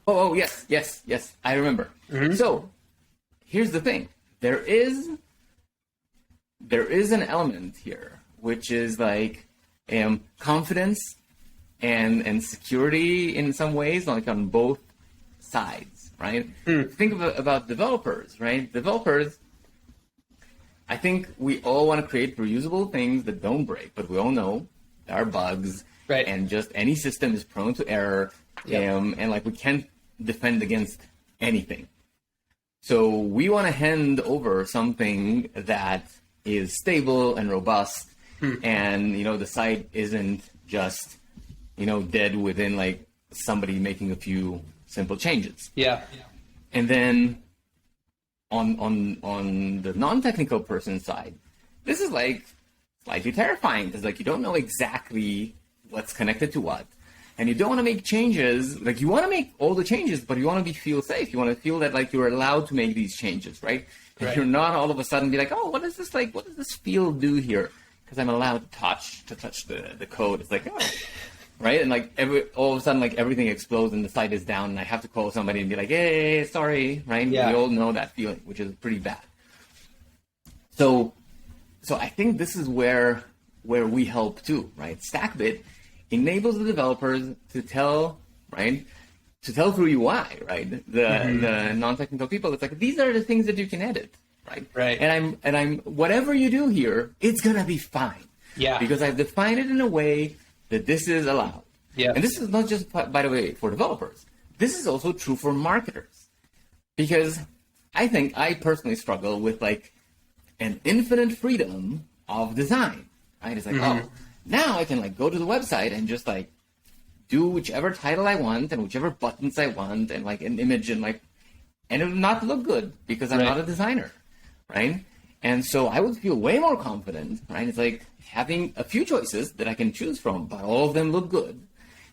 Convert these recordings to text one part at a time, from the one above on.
Yes. I remember. So here's the thing. There is an element here, which is like confidence and security in some ways, like on both sides, right? Think about developers, right? Developers, I think we all want to create reusable things that don't break, but we all know there are bugs, right? And just any system is prone to error, and like we can't defend against anything. So we want to hand over something that is stable and robust, and the site isn't just dead within like somebody making a few simple changes. And then on the non-technical person side, this is like slightly terrifying. It's like you don't know exactly what's connected to what, and you don't want to make changes. Like you want to make all the changes, but you want to feel safe. You want to feel that like you're allowed to make these changes, right? And you're not all of a sudden be like, oh, what is this like? What does this field do here? Because I'm allowed to touch the code. It's like, oh. Right? And like all of a sudden, like everything explodes and the site is down, and I have to call somebody and be like, hey, sorry, right? We all know that feeling, which is pretty bad. So I think this is where we help too, right? Stackbit enables the developers to tell through UI, right? The non-technical people, it's like, these are the things that you can edit, right? Right. And I'm whatever you do here, it's gonna be fine. Yeah. Because I've defined it in a way that this is allowed. Yeah. And this is not just, by the way, for developers. This is also true for marketers. Because I think I personally struggle with like an infinite freedom of design, right? It's like, oh, now I can like go to the website and just like do whichever title I want and whichever buttons I want and like an image and it will not look good because I'm not a designer, right? And so I would feel way more confident, right? It's like having a few choices that I can choose from, but all of them look good.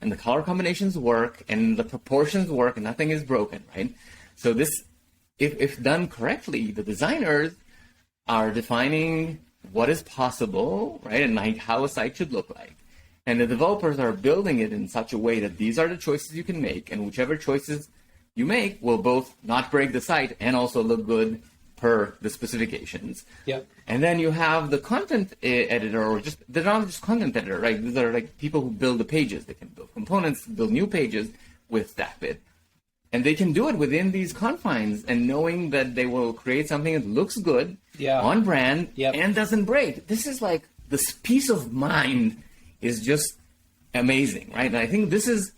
And the color combinations work and the proportions work and nothing is broken, right? So this, if done correctly, the designers are defining what is possible, right? And like how a site should look like. And the developers are building it in such a way that these are the choices you can make, and whichever choices you make will both not break the site and also look good per the specifications. Yep. And then you have the content editor, or just, they're not just content editor, right? These are like people who build the pages. They can build components, build new pages with Stackbit. And they can do it within these confines and knowing that they will create something that looks good, on brand, and doesn't break. This is like, this peace of mind is just amazing, right? And I think this is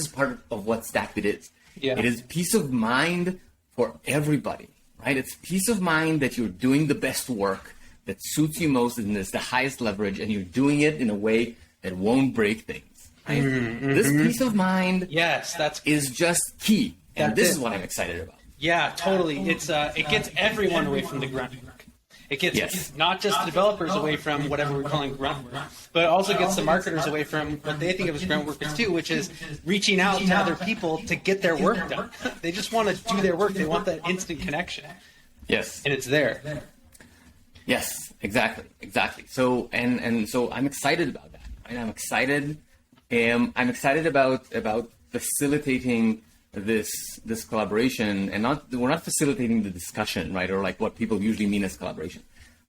part of what Stackbit is. Yeah. It is peace of mind for everybody, right? It's peace of mind that you're doing the best work that suits you most and is the highest leverage, and you're doing it in a way that won't break things. Right? This peace of mind is just key. And this is what I'm excited about. Yeah, totally. It's it gets everyone away from the grunt work. It gets not just the developers away from whatever we're calling grunt work, but it also gets the marketers away from what they think of as grunt workers too, which is reaching out to other people to get their work done. They just want to do their work. They want that instant connection. Yes. And it's there. Yes, exactly. So and so I'm excited about that. Right? I'm excited about facilitating this collaboration, and we're not facilitating the discussion, right? Or like what people usually mean as collaboration.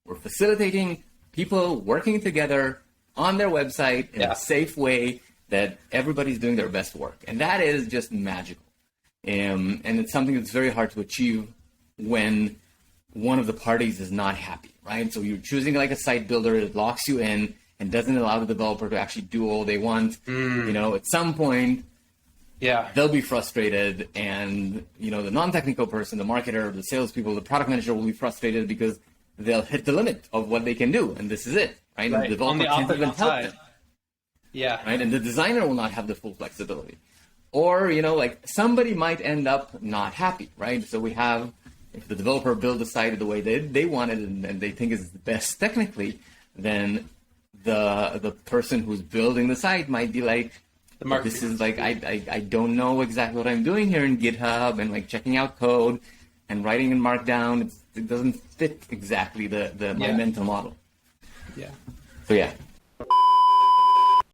We're facilitating people working together on their website in a safe way that everybody's doing their best work. And that is just magical. And it's something that's very hard to achieve when one of the parties is not happy, right? So you're choosing like a site builder that locks you in and doesn't allow the developer to actually do all they want. At some point, they'll be frustrated, and the non-technical person, the marketer, the salespeople, the product manager will be frustrated because they'll hit the limit of what they can do, and this is it, right? And the developer can't even help them. Right, and the designer will not have the full flexibility, or like somebody might end up not happy, right? So we have, if the developer build the site the way they want it and they think is the best technically, then the person who's building the site might be like, this is like, I don't know exactly what I'm doing here in GitHub, and like checking out code and writing in Markdown. It doesn't fit exactly my mental model. Yeah. So yeah.